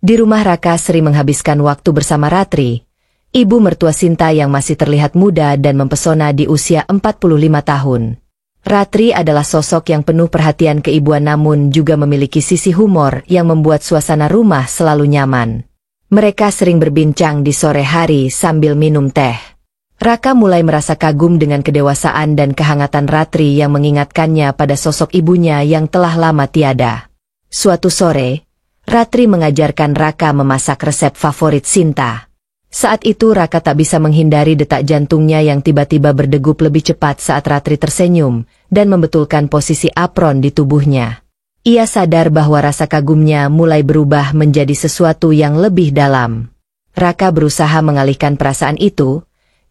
Di rumah Raka sering menghabiskan waktu bersama Ratri, ibu mertua Sinta yang masih terlihat muda dan mempesona di usia 45 tahun. Ratri adalah sosok yang penuh perhatian keibuan namun juga memiliki sisi humor yang membuat suasana rumah selalu nyaman. Mereka sering berbincang di sore hari sambil minum teh. Raka mulai merasa kagum dengan kedewasaan dan kehangatan Ratri yang mengingatkannya pada sosok ibunya yang telah lama tiada. Suatu sore, Ratri mengajarkan Raka memasak resep favorit Sinta. Saat itu Raka tak bisa menghindari detak jantungnya yang tiba-tiba berdegup lebih cepat saat Ratri tersenyum dan membetulkan posisi apron di tubuhnya. Ia sadar bahwa rasa kagumnya mulai berubah menjadi sesuatu yang lebih dalam. Raka berusaha mengalihkan perasaan itu.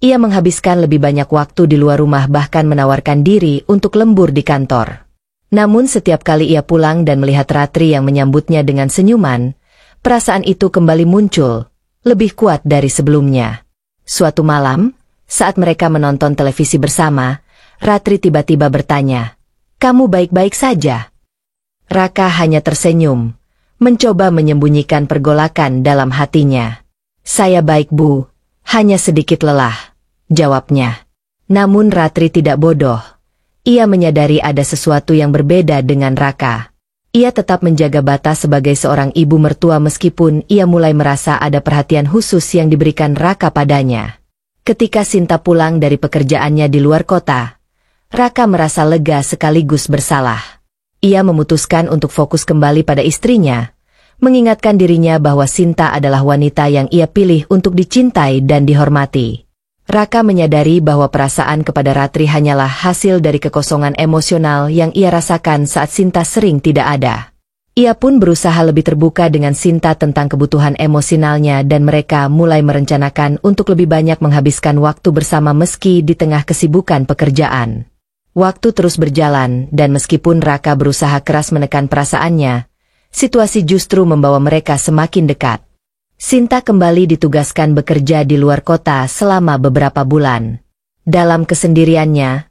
Ia menghabiskan lebih banyak waktu di luar rumah bahkan menawarkan diri untuk lembur di kantor. Namun setiap kali ia pulang dan melihat Ratri yang menyambutnya dengan senyuman, perasaan itu kembali muncul, lebih kuat dari sebelumnya. Suatu malam, saat mereka menonton televisi bersama, Ratri tiba-tiba bertanya, "Kamu baik-baik saja?" Raka hanya tersenyum, mencoba menyembunyikan pergolakan dalam hatinya. "Saya baik, Bu, hanya sedikit lelah," jawabnya. Namun Ratri tidak bodoh. Ia menyadari ada sesuatu yang berbeda dengan Raka. Ia tetap menjaga batas sebagai seorang ibu mertua meskipun ia mulai merasa ada perhatian khusus yang diberikan Raka padanya. Ketika Sinta pulang dari pekerjaannya di luar kota, Raka merasa lega sekaligus bersalah. Ia memutuskan untuk fokus kembali pada istrinya, mengingatkan dirinya bahwa Sinta adalah wanita yang ia pilih untuk dicintai dan dihormati. Raka menyadari bahwa perasaan kepada Ratri hanyalah hasil dari kekosongan emosional yang ia rasakan saat Sinta sering tidak ada. Ia pun berusaha lebih terbuka dengan Sinta tentang kebutuhan emosionalnya dan mereka mulai merencanakan untuk lebih banyak menghabiskan waktu bersama meski di tengah kesibukan pekerjaan. Waktu terus berjalan dan meskipun Raka berusaha keras menekan perasaannya, situasi justru membawa mereka semakin dekat. Sinta kembali ditugaskan bekerja di luar kota selama beberapa bulan. Dalam kesendiriannya,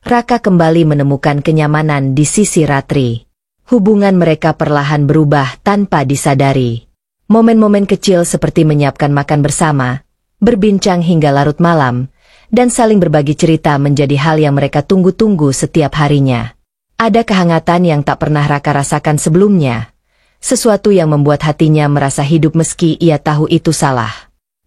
Raka kembali menemukan kenyamanan di sisi Ratri. Hubungan mereka perlahan berubah tanpa disadari. Momen-momen kecil seperti menyiapkan makan bersama, berbincang hingga larut malam, dan saling berbagi cerita menjadi hal yang mereka tunggu-tunggu setiap harinya. Ada kehangatan yang tak pernah Raka rasakan sebelumnya. Sesuatu yang membuat hatinya merasa hidup meski ia tahu itu salah.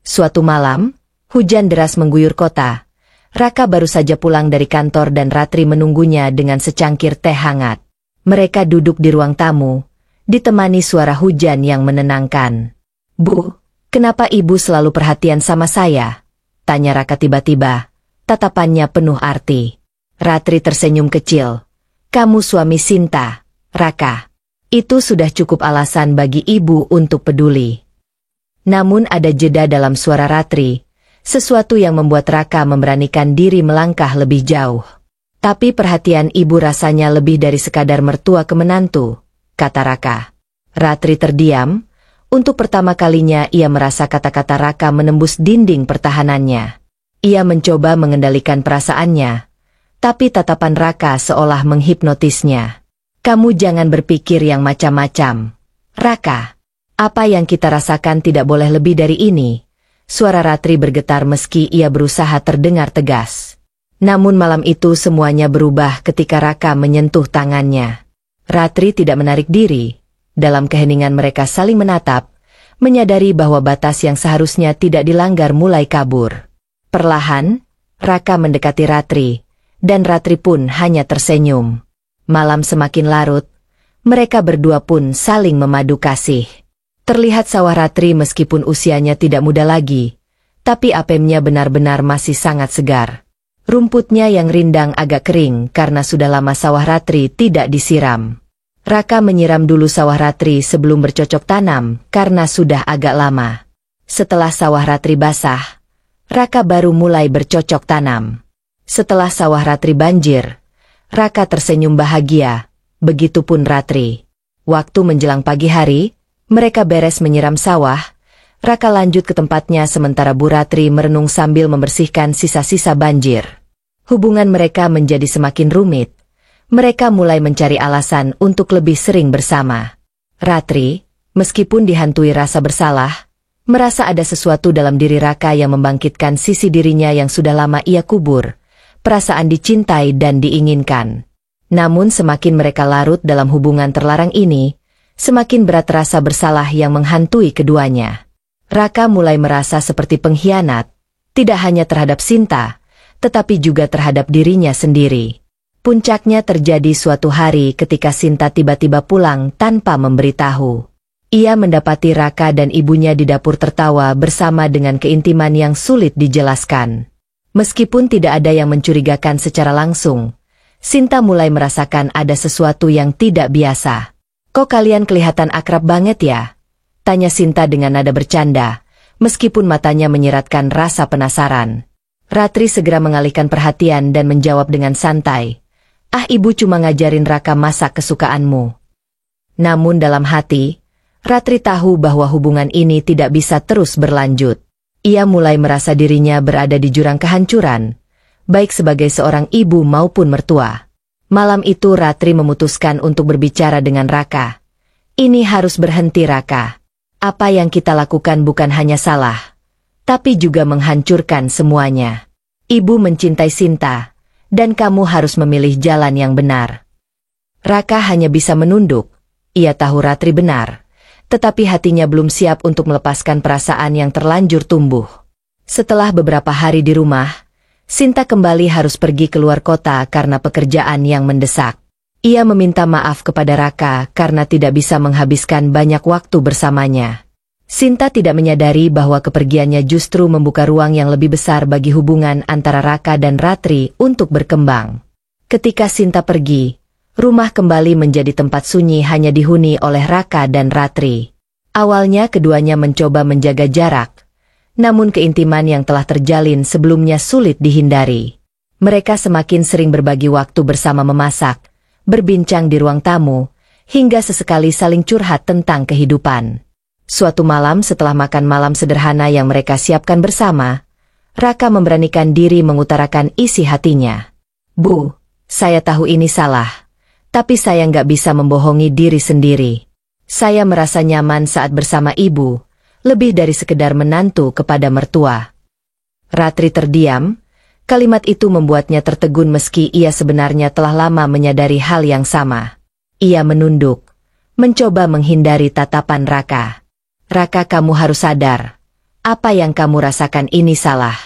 Suatu malam, hujan deras mengguyur kota. Raka baru saja pulang dari kantor dan Ratri menunggunya dengan secangkir teh hangat. Mereka duduk di ruang tamu, ditemani suara hujan yang menenangkan. "Bu, kenapa ibu selalu perhatian sama saya?" tanya Raka tiba-tiba, tatapannya penuh arti. Ratri tersenyum kecil. "Kamu suami Sinta, Raka. Itu sudah cukup alasan bagi ibu untuk peduli." Namun ada jeda dalam suara Ratri, sesuatu yang membuat Raka memberanikan diri melangkah lebih jauh. "Tapi perhatian ibu rasanya lebih dari sekadar mertua ke menantu," kata Raka. Ratri terdiam. Untuk pertama kalinya ia merasa kata-kata Raka menembus dinding pertahanannya. Ia mencoba mengendalikan perasaannya, tapi tatapan Raka seolah menghipnotisnya. "Kamu jangan berpikir yang macam-macam, Raka. Apa yang kita rasakan tidak boleh lebih dari ini." Suara Ratri bergetar meski ia berusaha terdengar tegas. Namun malam itu semuanya berubah ketika Raka menyentuh tangannya. Ratri tidak menarik diri. Dalam keheningan mereka saling menatap, menyadari bahwa batas yang seharusnya tidak dilanggar mulai kabur. Perlahan, Raka mendekati Ratri, dan Ratri pun hanya tersenyum. Malam semakin larut, mereka berdua pun saling memadu kasih. Terlihat sawah Ratri meskipun usianya tidak muda lagi, tapi apemnya benar-benar masih sangat segar. Rumputnya yang rindang agak kering karena sudah lama sawah Ratri tidak disiram. Raka menyiram dulu sawah Ratri sebelum bercocok tanam karena sudah agak lama. Setelah sawah Ratri basah, Raka baru mulai bercocok tanam. Setelah sawah Ratri banjir, Raka tersenyum bahagia, begitupun Ratri. Waktu menjelang pagi hari, mereka beres menyiram sawah. Raka lanjut ke tempatnya sementara Bu Ratri merenung sambil membersihkan sisa-sisa banjir. Hubungan mereka menjadi semakin rumit. Mereka mulai mencari alasan untuk lebih sering bersama. Ratri, Meskipun dihantui rasa bersalah, merasa ada sesuatu dalam diri Raka yang membangkitkan sisi dirinya yang sudah lama ia kubur, perasaan dicintai dan diinginkan. Namun semakin mereka larut dalam hubungan terlarang ini, semakin berat rasa bersalah yang menghantui keduanya. Raka mulai merasa seperti pengkhianat, tidak hanya terhadap Sinta, tetapi juga terhadap dirinya sendiri. Puncaknya terjadi suatu hari ketika Sinta tiba-tiba pulang tanpa memberitahu. Ia mendapati Raka dan ibunya di dapur tertawa bersama dengan keintiman yang sulit dijelaskan. Meskipun tidak ada yang mencurigakan secara langsung, Sinta mulai merasakan ada sesuatu yang tidak biasa. "Kok kalian kelihatan akrab banget ya?" tanya Sinta dengan nada bercanda, meskipun matanya menyiratkan rasa penasaran. Ratri segera mengalihkan perhatian dan menjawab dengan santai, "Ah, ibu cuma ngajarin Raka masak kesukaanmu." Namun dalam hati, Ratri tahu bahwa hubungan ini tidak bisa terus berlanjut. Ia mulai merasa dirinya berada di jurang kehancuran, baik sebagai seorang ibu maupun mertua. Malam itu Ratri memutuskan untuk berbicara dengan Raka. "Ini harus berhenti, Raka. Apa yang kita lakukan bukan hanya salah, tapi juga menghancurkan semuanya. Ibu mencintai Sinta, dan kamu harus memilih jalan yang benar." Raka hanya bisa menunduk. Ia tahu Ratri benar, tetapi hatinya belum siap untuk melepaskan perasaan yang terlanjur tumbuh. Setelah beberapa hari di rumah, Sinta kembali harus pergi keluar kota karena pekerjaan yang mendesak. Ia meminta maaf kepada Raka karena tidak bisa menghabiskan banyak waktu bersamanya. Sinta tidak menyadari bahwa kepergiannya justru membuka ruang yang lebih besar bagi hubungan antara Raka dan Ratri untuk berkembang. Ketika Sinta pergi, rumah kembali menjadi tempat sunyi hanya dihuni oleh Raka dan Ratri. Awalnya keduanya mencoba menjaga jarak, namun keintiman yang telah terjalin sebelumnya sulit dihindari. Mereka semakin sering berbagi waktu bersama memasak, berbincang di ruang tamu, hingga sesekali saling curhat tentang kehidupan. Suatu malam setelah makan malam sederhana yang mereka siapkan bersama, Raka memberanikan diri mengutarakan isi hatinya. "Bu, saya tahu ini salah. Tapi saya nggak bisa membohongi diri sendiri. Saya merasa nyaman saat bersama ibu, lebih dari sekedar menantu kepada mertua." Ratri terdiam. Kalimat itu membuatnya tertegun meski ia sebenarnya telah lama menyadari hal yang sama. Ia menunduk, mencoba menghindari tatapan Raka. "Raka, kamu harus sadar. Apa yang kamu rasakan ini salah.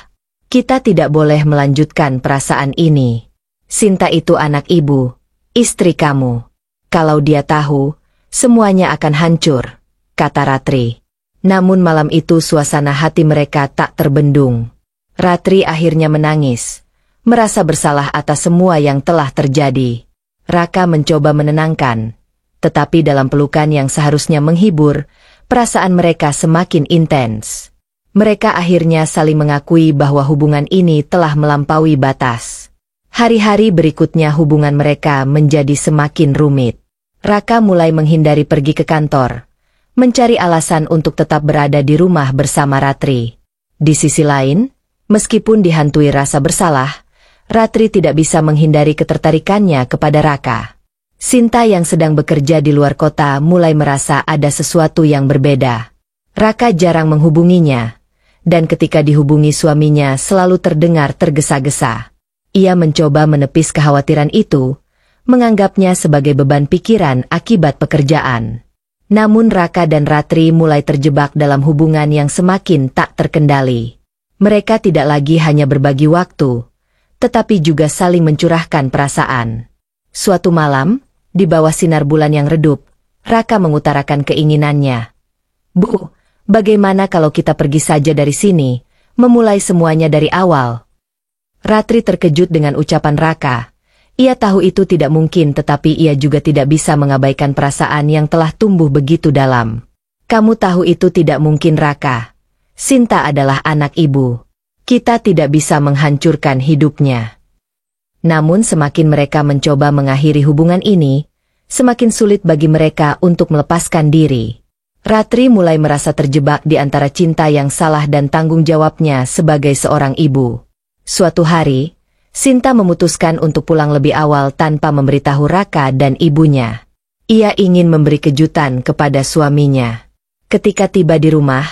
Kita tidak boleh melanjutkan perasaan ini. Sinta itu anak ibu, istri kamu. Kalau dia tahu, semuanya akan hancur," kata Ratri. Namun malam itu suasana hati mereka tak terbendung. Ratri akhirnya menangis, merasa bersalah atas semua yang telah terjadi. Raka mencoba menenangkan, tetapi dalam pelukan yang seharusnya menghibur, perasaan mereka semakin intens. Mereka akhirnya saling mengakui bahwa hubungan ini telah melampaui batas. Hari-hari berikutnya hubungan mereka menjadi semakin rumit. Raka mulai menghindari pergi ke kantor, mencari alasan untuk tetap berada di rumah bersama Ratri. Di sisi lain, meskipun dihantui rasa bersalah, Ratri tidak bisa menghindari ketertarikannya kepada Raka. Sinta yang sedang bekerja di luar kota mulai merasa ada sesuatu yang berbeda. Raka jarang menghubunginya, dan ketika dihubungi suaminya selalu terdengar tergesa-gesa. Ia mencoba menepis kekhawatiran itu, menganggapnya sebagai beban pikiran akibat pekerjaan. Namun Raka dan Ratri mulai terjebak dalam hubungan yang semakin tak terkendali. Mereka tidak lagi hanya berbagi waktu, tetapi juga saling mencurahkan perasaan. Suatu malam, di bawah sinar bulan yang redup, Raka mengutarakan keinginannya. "Bu, bagaimana kalau kita pergi saja dari sini, memulai semuanya dari awal?" Ratri terkejut dengan ucapan Raka. Ia tahu itu tidak mungkin, tetapi ia juga tidak bisa mengabaikan perasaan yang telah tumbuh begitu dalam. "Kamu tahu itu tidak mungkin, Raka. Sinta adalah anak ibu. Kita tidak bisa menghancurkan hidupnya." Namun semakin mereka mencoba mengakhiri hubungan ini, semakin sulit bagi mereka untuk melepaskan diri. Ratri mulai merasa terjebak di antara cinta yang salah dan tanggung jawabnya sebagai seorang ibu. Suatu hari, Sinta memutuskan untuk pulang lebih awal tanpa memberitahu Raka dan ibunya. Ia ingin memberi kejutan kepada suaminya. Ketika tiba di rumah,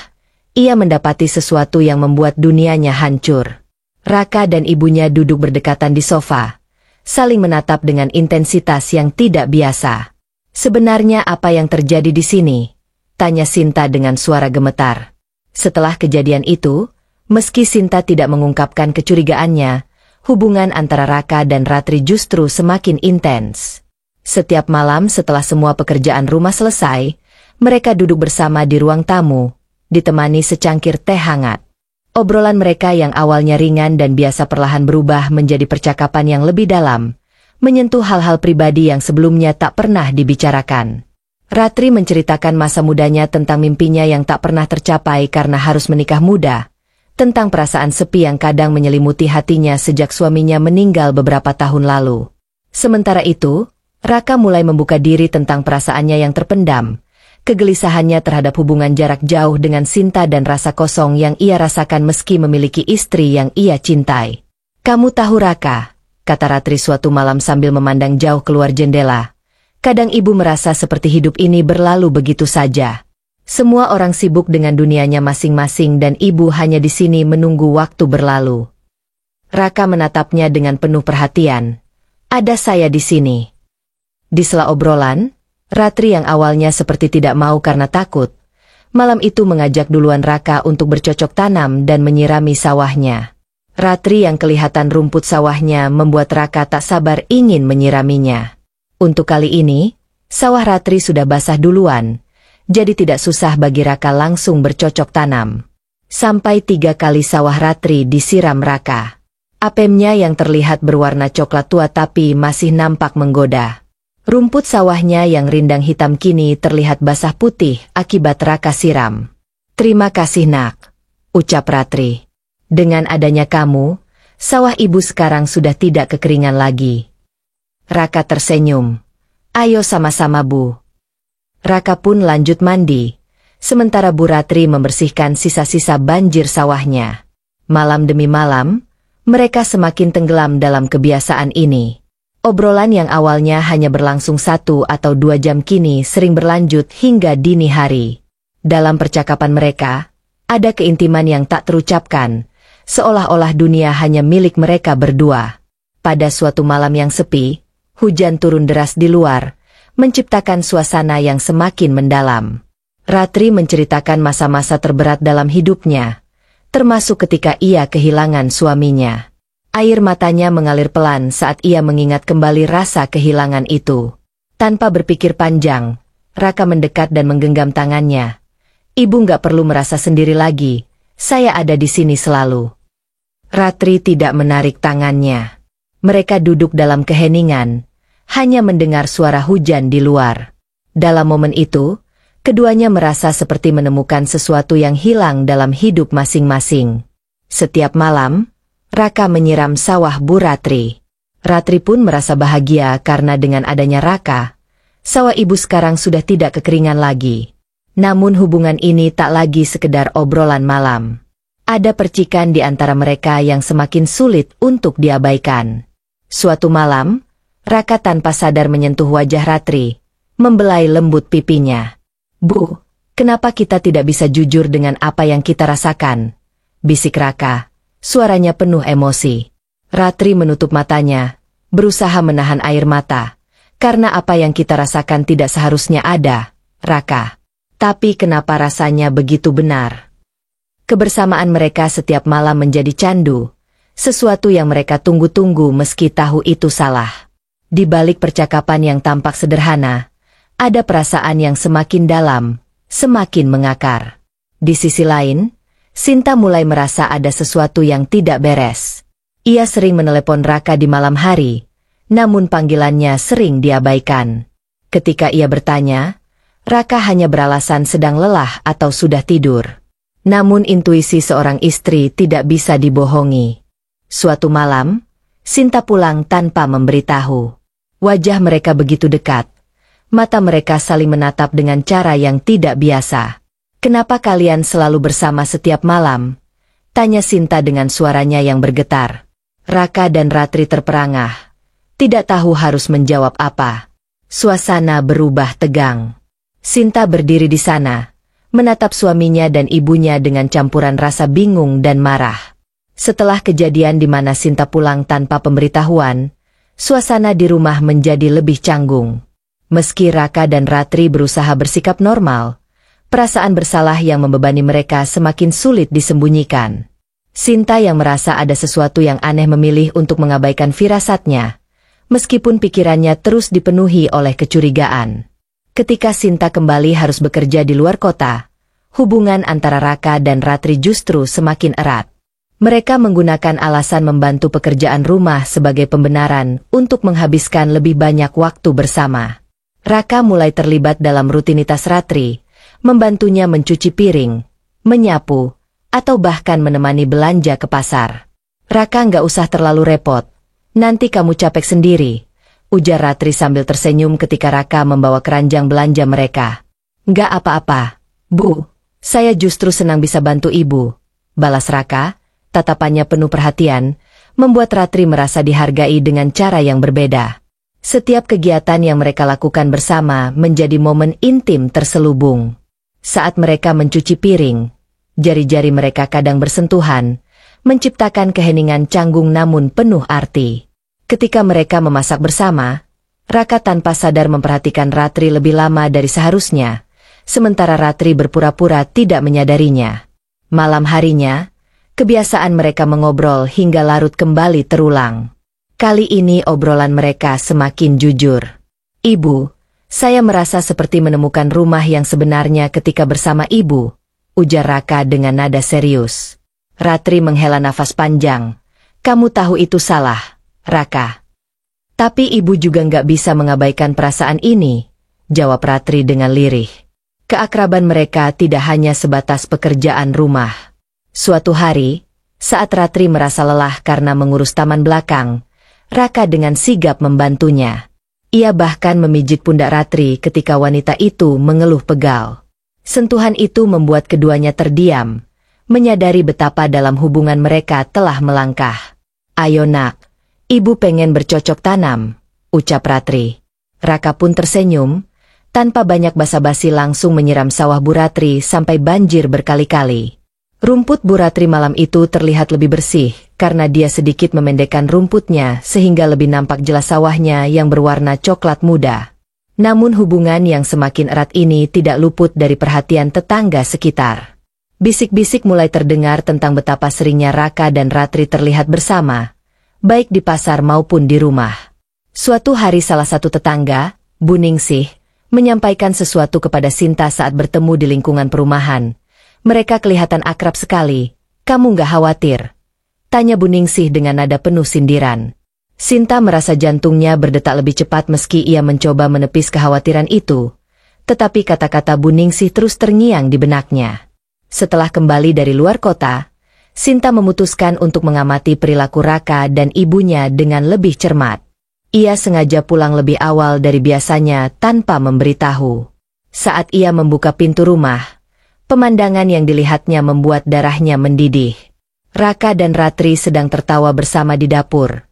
ia mendapati sesuatu yang membuat dunianya hancur. Raka dan ibunya duduk berdekatan di sofa, saling menatap dengan intensitas yang tidak biasa. "Sebenarnya apa yang terjadi di sini?" tanya Sinta dengan suara gemetar. Setelah kejadian itu, meski Sinta tidak mengungkapkan kecurigaannya, hubungan antara Raka dan Ratri justru semakin intens. Setiap malam setelah semua pekerjaan rumah selesai, mereka duduk bersama di ruang tamu, ditemani secangkir teh hangat. Obrolan mereka yang awalnya ringan dan biasa perlahan berubah menjadi percakapan yang lebih dalam, menyentuh hal-hal pribadi yang sebelumnya tak pernah dibicarakan. Ratri menceritakan masa mudanya, tentang mimpinya yang tak pernah tercapai karena harus menikah muda, tentang perasaan sepi yang kadang menyelimuti hatinya sejak suaminya meninggal beberapa tahun lalu. Sementara itu, Raka mulai membuka diri tentang perasaannya yang terpendam, kegelisahannya terhadap hubungan jarak jauh dengan Sinta dan rasa kosong yang ia rasakan meski memiliki istri yang ia cintai. "Kamu tahu Raka," kata Ratri suatu malam sambil memandang jauh keluar jendela, "kadang ibu merasa seperti hidup ini berlalu begitu saja. Semua orang sibuk dengan dunianya masing-masing dan ibu hanya di sini menunggu waktu berlalu." Raka menatapnya dengan penuh perhatian. "Ada saya di sini." Di sela obrolan, Ratri yang awalnya seperti tidak mau karena takut, malam itu mengajak duluan Raka untuk bercocok tanam dan menyirami sawahnya. Ratri yang kelihatan rumput sawahnya membuat Raka tak sabar ingin menyiraminya. Untuk kali ini, sawah Ratri sudah basah duluan, jadi tidak susah bagi Raka langsung bercocok tanam. Sampai 3 kali sawah Ratri disiram Raka. Apemnya yang terlihat berwarna coklat tua tapi masih nampak menggoda. Rumput sawahnya yang rindang hitam kini terlihat basah putih akibat Raka siram. "Terima kasih nak," ucap Ratri. "Dengan adanya kamu, sawah ibu sekarang sudah tidak kekeringan lagi." Raka tersenyum. "Ayo sama-sama Bu." Raka pun lanjut mandi, sementara Bu Ratri membersihkan sisa-sisa banjir sawahnya. Malam demi malam, mereka semakin tenggelam dalam kebiasaan ini. Obrolan yang awalnya hanya berlangsung 1 atau 2 jam kini sering berlanjut hingga dini hari. Dalam percakapan mereka, ada keintiman yang tak terucapkan, seolah-olah dunia hanya milik mereka berdua. Pada suatu malam yang sepi, hujan turun deras di luar, menciptakan suasana yang semakin mendalam. Ratri menceritakan masa-masa terberat dalam hidupnya, termasuk ketika ia kehilangan suaminya. Air matanya mengalir pelan saat ia mengingat kembali rasa kehilangan itu. Tanpa berpikir panjang, Raka mendekat dan menggenggam tangannya. "Ibu nggak perlu merasa sendiri lagi, saya ada di sini selalu." Ratri tidak menarik tangannya. Mereka duduk dalam keheningan, hanya mendengar suara hujan di luar. Dalam momen itu, keduanya merasa seperti menemukan sesuatu yang hilang dalam hidup masing-masing. Setiap malam, Raka menyiram sawah Bu Ratri. Ratri pun merasa bahagia karena dengan adanya Raka, sawah ibu sekarang sudah tidak kekeringan lagi. Namun hubungan ini tak lagi sekedar obrolan malam. Ada percikan di antara mereka yang semakin sulit untuk diabaikan. Suatu malam, Raka tanpa sadar menyentuh wajah Ratri, membelai lembut pipinya. "Bu, kenapa kita tidak bisa jujur dengan apa yang kita rasakan?" bisik Raka. Suaranya penuh emosi. Ratri menutup matanya, berusaha menahan air mata. "Karena apa yang kita rasakan tidak seharusnya ada, Raka. Tapi kenapa rasanya begitu benar?" Kebersamaan mereka setiap malam menjadi candu, sesuatu yang mereka tunggu-tunggu meski tahu itu salah. Di balik percakapan yang tampak sederhana, ada perasaan yang semakin dalam, semakin mengakar. Di sisi lain, Sinta mulai merasa ada sesuatu yang tidak beres. Ia sering menelepon Raka di malam hari, namun panggilannya sering diabaikan. Ketika ia bertanya, Raka hanya beralasan sedang lelah atau sudah tidur. Namun intuisi seorang istri tidak bisa dibohongi. Suatu malam, Sinta pulang tanpa memberitahu. Wajah mereka begitu dekat. Mata mereka saling menatap dengan cara yang tidak biasa. "Kenapa kalian selalu bersama setiap malam?" tanya Sinta dengan suaranya yang bergetar. Raka dan Ratri terperangah. Tidak tahu harus menjawab apa. Suasana berubah tegang. Sinta berdiri di sana, menatap suaminya dan ibunya dengan campuran rasa bingung dan marah. Setelah kejadian di mana Sinta pulang tanpa pemberitahuan, suasana di rumah menjadi lebih canggung. Meski Raka dan Ratri berusaha bersikap normal, perasaan bersalah yang membebani mereka semakin sulit disembunyikan. Sinta yang merasa ada sesuatu yang aneh memilih untuk mengabaikan firasatnya, meskipun pikirannya terus dipenuhi oleh kecurigaan. Ketika Sinta kembali harus bekerja di luar kota, hubungan antara Raka dan Ratri justru semakin erat. Mereka menggunakan alasan membantu pekerjaan rumah sebagai pembenaran untuk menghabiskan lebih banyak waktu bersama. Raka mulai terlibat dalam rutinitas Ratri, membantunya mencuci piring, menyapu, atau bahkan menemani belanja ke pasar. Raka nggak usah terlalu repot, nanti kamu capek sendiri, ujar Ratri sambil tersenyum ketika Raka membawa keranjang belanja mereka. Nggak apa-apa, Bu, saya justru senang bisa bantu Ibu, balas Raka. Tatapannya penuh perhatian, membuat Ratri merasa dihargai dengan cara yang berbeda. Setiap kegiatan yang mereka lakukan bersama menjadi momen intim terselubung. Saat mereka mencuci piring, jari-jari mereka kadang bersentuhan, menciptakan keheningan canggung namun penuh arti. Ketika mereka memasak bersama, Raka tanpa sadar memperhatikan Ratri lebih lama dari seharusnya, sementara Ratri berpura-pura tidak menyadarinya. Malam harinya, kebiasaan mereka mengobrol hingga larut kembali terulang. Kali ini obrolan mereka semakin jujur. Ibu, saya merasa seperti menemukan rumah yang sebenarnya ketika bersama Ibu, ujar Raka dengan nada serius. Ratri menghela nafas panjang. Kamu tahu itu salah, Raka. Tapi Ibu juga nggak bisa mengabaikan perasaan ini, jawab Ratri dengan lirih. Keakraban mereka tidak hanya sebatas pekerjaan rumah. Suatu hari, saat Ratri merasa lelah karena mengurus taman belakang, Raka dengan sigap membantunya. Ia bahkan memijit pundak Ratri ketika wanita itu mengeluh pegal. Sentuhan itu membuat keduanya terdiam, menyadari betapa dalam hubungan mereka telah melangkah. Ayo nak, Ibu pengen bercocok tanam, ucap Ratri. Raka pun tersenyum, tanpa banyak basa-basi langsung menyiram sawah Bu Ratri sampai banjir berkali-kali. Rumput Bu Ratri malam itu terlihat lebih bersih, karena dia sedikit memendekkan rumputnya sehingga lebih nampak jelas sawahnya yang berwarna coklat muda. Namun hubungan yang semakin erat ini tidak luput dari perhatian tetangga sekitar. Bisik-bisik mulai terdengar tentang betapa seringnya Raka dan Ratri terlihat bersama, baik di pasar maupun di rumah. Suatu hari salah satu tetangga, Bu Ningsih, menyampaikan sesuatu kepada Sinta saat bertemu di lingkungan perumahan. Mereka kelihatan akrab sekali. Kamu nggak khawatir? Tanya Bu Ningsih dengan nada penuh sindiran. Sinta merasa jantungnya berdetak lebih cepat meski ia mencoba menepis kekhawatiran itu. Tetapi kata-kata Bu Ningsih terus terngiang di benaknya. Setelah kembali dari luar kota, Sinta memutuskan untuk mengamati perilaku Raka dan ibunya dengan lebih cermat. Ia sengaja pulang lebih awal dari biasanya tanpa memberitahu. Saat ia membuka pintu rumah, pemandangan yang dilihatnya membuat darahnya mendidih. Raka dan Ratri sedang tertawa bersama di dapur,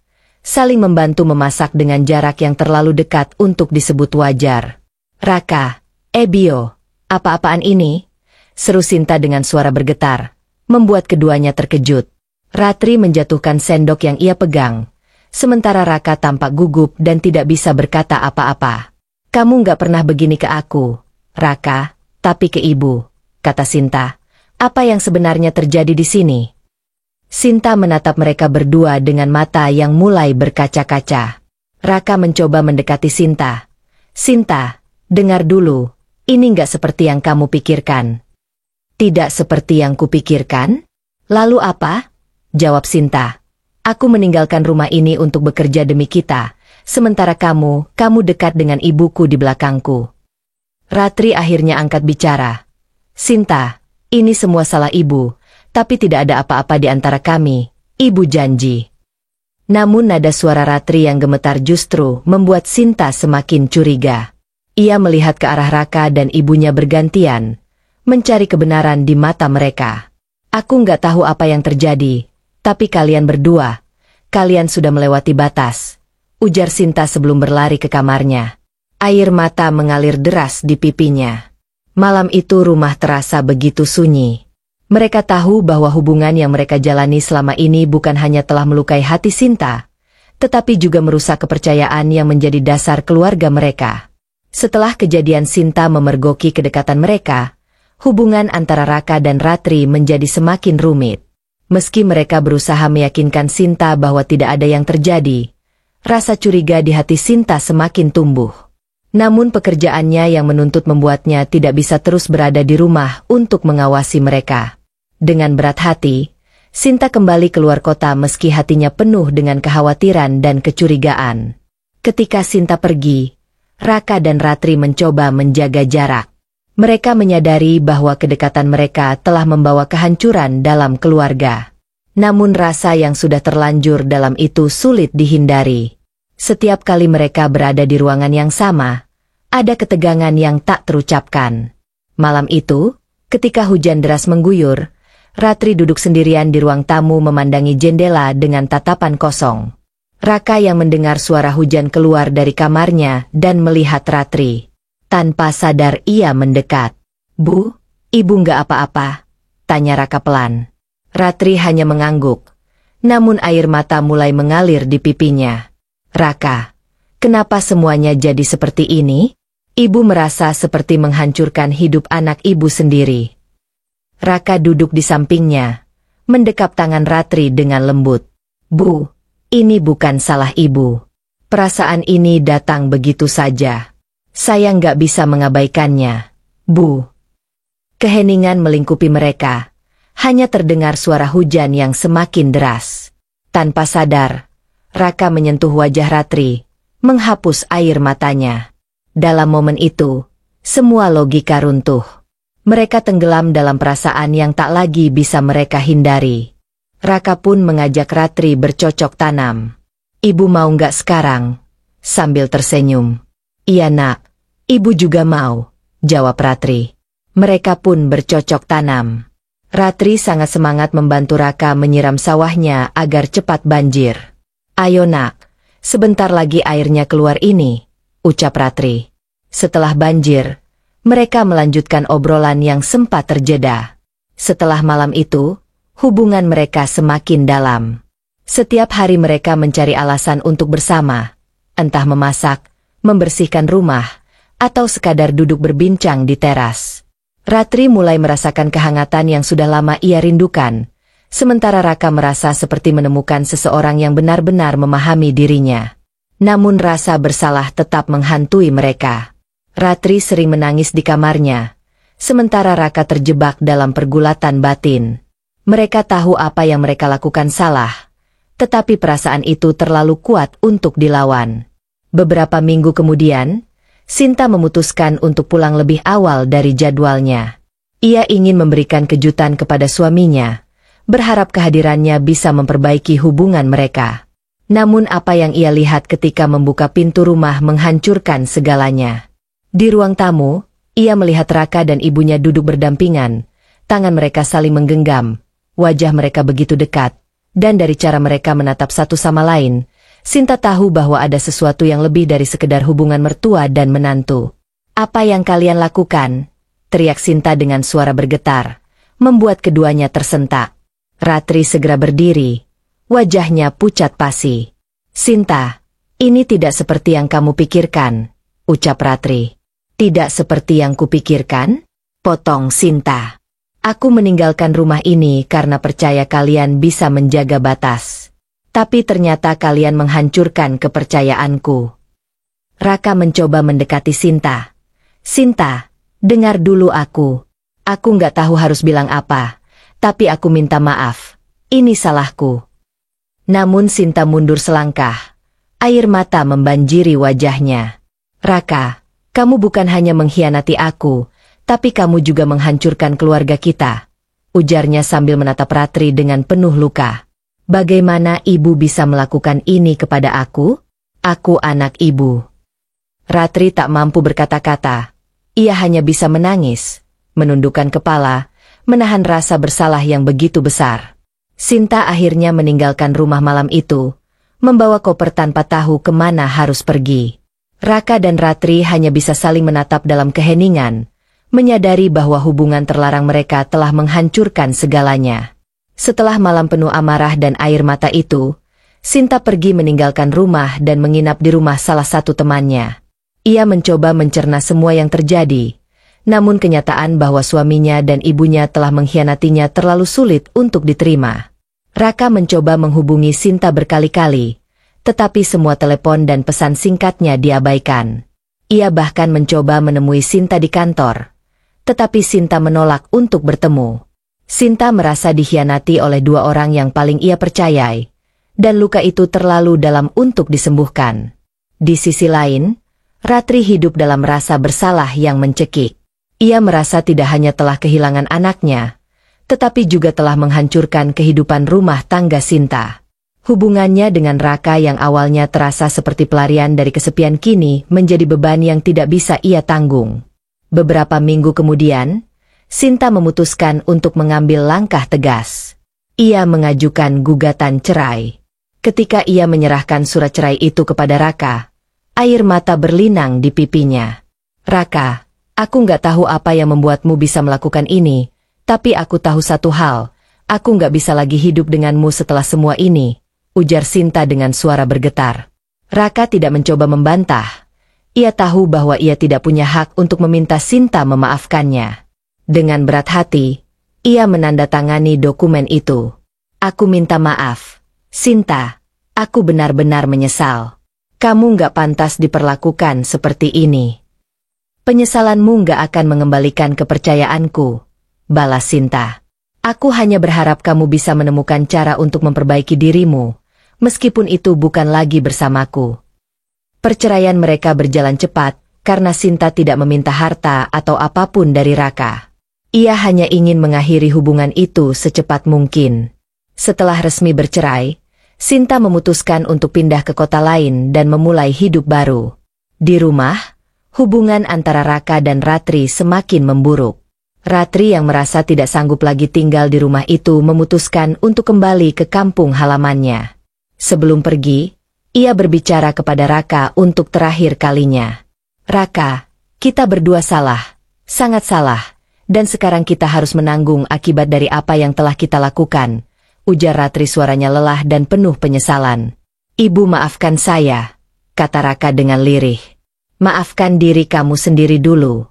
saling membantu memasak dengan jarak yang terlalu dekat untuk disebut wajar. Raka, Bio, apa-apaan ini? Seru Sinta dengan suara bergetar, membuat keduanya terkejut. Ratri menjatuhkan sendok yang ia pegang, sementara Raka tampak gugup dan tidak bisa berkata apa-apa. Kamu nggak pernah begini ke aku, Raka, tapi ke Ibu, kata Sinta. Apa yang sebenarnya terjadi di sini? Sinta menatap mereka berdua dengan mata yang mulai berkaca-kaca. Raka mencoba mendekati Sinta. Sinta, dengar dulu, ini nggak seperti yang kamu pikirkan. Tidak seperti yang kupikirkan? Lalu apa? Jawab Sinta. Aku meninggalkan rumah ini untuk bekerja demi kita, sementara kamu dekat dengan ibuku di belakangku. Ratri akhirnya angkat bicara. Sinta, ini semua salah Ibu, tapi tidak ada apa-apa di antara kami, Ibu janji. Namun nada suara Ratri yang gemetar justru membuat Sinta semakin curiga. Ia melihat ke arah Raka dan ibunya bergantian, mencari kebenaran di mata mereka. Aku nggak tahu apa yang terjadi, tapi kalian berdua, kalian sudah melewati batas, ujar Sinta sebelum berlari ke kamarnya. Air mata mengalir deras di pipinya. Malam itu rumah terasa begitu sunyi. Mereka tahu bahwa hubungan yang mereka jalani selama ini bukan hanya telah melukai hati Sinta, tetapi juga merusak kepercayaan yang menjadi dasar keluarga mereka. Setelah kejadian Sinta memergoki kedekatan mereka, hubungan antara Raka dan Ratri menjadi semakin rumit. Meski mereka berusaha meyakinkan Sinta bahwa tidak ada yang terjadi, rasa curiga di hati Sinta semakin tumbuh. Namun pekerjaannya yang menuntut membuatnya tidak bisa terus berada di rumah untuk mengawasi mereka. Dengan berat hati, Sinta kembali keluar kota meski hatinya penuh dengan kekhawatiran dan kecurigaan. Ketika Sinta pergi, Raka dan Ratri mencoba menjaga jarak. Mereka menyadari bahwa kedekatan mereka telah membawa kehancuran dalam keluarga. Namun rasa yang sudah terlanjur dalam itu sulit dihindari. Setiap kali mereka berada di ruangan yang sama, ada ketegangan yang tak terucapkan. Malam itu, ketika hujan deras mengguyur, Ratri duduk sendirian di ruang tamu memandangi jendela dengan tatapan kosong. Raka yang mendengar suara hujan keluar dari kamarnya dan melihat Ratri. Tanpa sadar ia mendekat. "Bu, ibu nggak apa-apa?" tanya Raka pelan. Ratri hanya mengangguk, namun air mata mulai mengalir di pipinya. "Raka, kenapa semuanya jadi seperti ini? Ibu merasa seperti menghancurkan hidup anak ibu sendiri." Raka duduk di sampingnya, mendekap tangan Ratri dengan lembut. "Bu, ini bukan salah ibu. Perasaan ini datang begitu saja. Saya nggak bisa mengabaikannya, Bu." Keheningan melingkupi mereka. Hanya terdengar suara hujan yang semakin deras. Tanpa sadar, Raka menyentuh wajah Ratri, menghapus air matanya. Dalam momen itu, semua logika runtuh. Mereka tenggelam dalam perasaan yang tak lagi bisa mereka hindari. Raka pun mengajak Ratri bercocok tanam. "Ibu mau nggak sekarang?" sambil tersenyum. "Iya nak, ibu juga mau," jawab Ratri. Mereka pun bercocok tanam. Ratri sangat semangat membantu Raka menyiram sawahnya agar cepat banjir. "Ayo nak, sebentar lagi airnya keluar ini," ucap Ratri. Setelah banjir, mereka melanjutkan obrolan yang sempat terjeda. Setelah malam itu, hubungan mereka semakin dalam. Setiap hari mereka mencari alasan untuk bersama, entah memasak, membersihkan rumah, atau sekadar duduk berbincang di teras. Ratri mulai merasakan kehangatan yang sudah lama ia rindukan, sementara Raka merasa seperti menemukan seseorang yang benar-benar memahami dirinya. Namun rasa bersalah tetap menghantui mereka. Ratri sering menangis di kamarnya, sementara Raka terjebak dalam pergulatan batin. Mereka tahu apa yang mereka lakukan salah, tetapi perasaan itu terlalu kuat untuk dilawan. Beberapa minggu kemudian, Sinta memutuskan untuk pulang lebih awal dari jadwalnya. Ia ingin memberikan kejutan kepada suaminya, berharap kehadirannya bisa memperbaiki hubungan mereka. Namun apa yang ia lihat ketika membuka pintu rumah menghancurkan segalanya. Di ruang tamu, ia melihat Raka dan ibunya duduk berdampingan, tangan mereka saling menggenggam, wajah mereka begitu dekat, dan dari cara mereka menatap satu sama lain, Sinta tahu bahwa ada sesuatu yang lebih dari sekedar hubungan mertua dan menantu. "Apa yang kalian lakukan?" teriak Sinta dengan suara bergetar, membuat keduanya tersentak. Ratri segera berdiri, wajahnya pucat pasi. "Sinta, ini tidak seperti yang kamu pikirkan," ucap Ratri. "Tidak seperti yang kupikirkan?" potong Sinta. "Aku meninggalkan rumah ini karena percaya kalian bisa menjaga batas. Tapi ternyata kalian menghancurkan kepercayaanku." Raka mencoba mendekati Sinta. "Sinta, dengar dulu aku. Aku nggak tahu harus bilang apa, tapi aku minta maaf. Ini salahku." Namun Sinta mundur selangkah. Air mata membanjiri wajahnya. "Raka, kamu bukan hanya mengkhianati aku, tapi kamu juga menghancurkan keluarga kita," ujarnya sambil menatap Ratri dengan penuh luka. "Bagaimana ibu bisa melakukan ini kepada aku? Aku anak ibu." Ratri tak mampu berkata-kata. Ia hanya bisa menangis, menundukkan kepala, menahan rasa bersalah yang begitu besar. Sinta akhirnya meninggalkan rumah malam itu, membawa koper tanpa tahu kemana harus pergi. Raka dan Ratri hanya bisa saling menatap dalam keheningan, menyadari bahwa hubungan terlarang mereka telah menghancurkan segalanya. Setelah malam penuh amarah dan air mata itu, Sinta pergi meninggalkan rumah dan menginap di rumah salah satu temannya. Ia mencoba mencerna semua yang terjadi, namun kenyataan bahwa suaminya dan ibunya telah mengkhianatinya terlalu sulit untuk diterima. Raka mencoba menghubungi Sinta berkali-kali, tetapi semua telepon dan pesan singkatnya diabaikan. Ia bahkan mencoba menemui Sinta di kantor, tetapi Sinta menolak untuk bertemu. Sinta merasa dikhianati oleh dua orang yang paling ia percayai, dan luka itu terlalu dalam untuk disembuhkan. Di sisi lain, Ratri hidup dalam rasa bersalah yang mencekik. Ia merasa tidak hanya telah kehilangan anaknya, tetapi juga telah menghancurkan kehidupan rumah tangga Sinta. Hubungannya dengan Raka yang awalnya terasa seperti pelarian dari kesepian kini menjadi beban yang tidak bisa ia tanggung. Beberapa minggu kemudian, Sinta memutuskan untuk mengambil langkah tegas. Ia mengajukan gugatan cerai. Ketika ia menyerahkan surat cerai itu kepada Raka, air mata berlinang di pipinya. "Raka, aku nggak tahu apa yang membuatmu bisa melakukan ini, tapi aku tahu satu hal, aku nggak bisa lagi hidup denganmu setelah semua ini," ujar Sinta dengan suara bergetar. Raka tidak mencoba membantah. Ia tahu bahwa ia tidak punya hak untuk meminta Sinta memaafkannya. Dengan berat hati, ia menandatangani dokumen itu. "Aku minta maaf, Sinta. Aku benar-benar menyesal. Kamu nggak pantas diperlakukan seperti ini." "Penyesalanmu nggak akan mengembalikan kepercayaanku," balas Sinta. "Aku hanya berharap kamu bisa menemukan cara untuk memperbaiki dirimu, meskipun itu bukan lagi bersamaku." Perceraian mereka berjalan cepat, karena Sinta tidak meminta harta atau apapun dari Raka. Ia hanya ingin mengakhiri hubungan itu secepat mungkin. Setelah resmi bercerai, Sinta memutuskan untuk pindah ke kota lain dan memulai hidup baru. Di rumah, hubungan antara Raka dan Ratri semakin memburuk. Ratri yang merasa tidak sanggup lagi tinggal di rumah itu memutuskan untuk kembali ke kampung halamannya. Sebelum pergi, ia berbicara kepada Raka untuk terakhir kalinya. "Raka, kita berdua salah, sangat salah, dan sekarang kita harus menanggung akibat dari apa yang telah kita lakukan," ujar Ratri suaranya lelah dan penuh penyesalan. "Ibu maafkan saya," kata Raka dengan lirih. "Maafkan diri kamu sendiri dulu.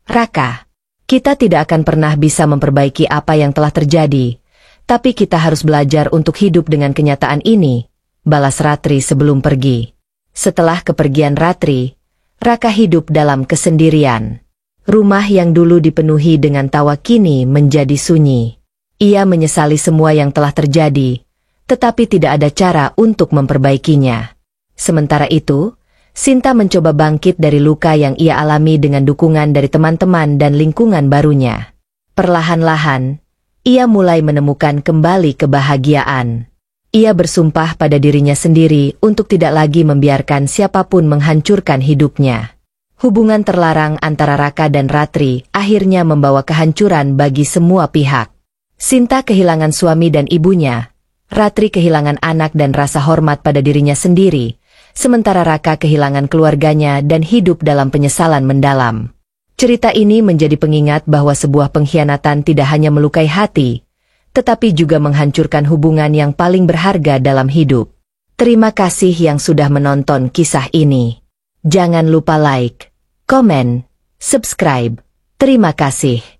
Raka, kita tidak akan pernah bisa memperbaiki apa yang telah terjadi, tapi kita harus belajar untuk hidup dengan kenyataan ini," balas Ratri sebelum pergi. Setelah kepergian Ratri, Raka hidup dalam kesendirian. Rumah yang dulu dipenuhi dengan tawa kini menjadi sunyi. Ia menyesali semua yang telah terjadi, tetapi tidak ada cara untuk memperbaikinya. Sementara itu, Sinta mencoba bangkit dari luka yang ia alami dengan dukungan dari teman-teman dan lingkungan barunya. Perlahan-lahan, ia mulai menemukan kembali kebahagiaan. Ia bersumpah pada dirinya sendiri untuk tidak lagi membiarkan siapapun menghancurkan hidupnya. Hubungan terlarang antara Raka dan Ratri akhirnya membawa kehancuran bagi semua pihak. Sinta kehilangan suami dan ibunya, Ratri kehilangan anak dan rasa hormat pada dirinya sendiri, sementara Raka kehilangan keluarganya dan hidup dalam penyesalan mendalam. Cerita ini menjadi pengingat bahwa sebuah pengkhianatan tidak hanya melukai hati, tetapi juga menghancurkan hubungan yang paling berharga dalam hidup. Terima kasih yang sudah menonton kisah ini. Jangan lupa like, komen, subscribe. Terima kasih.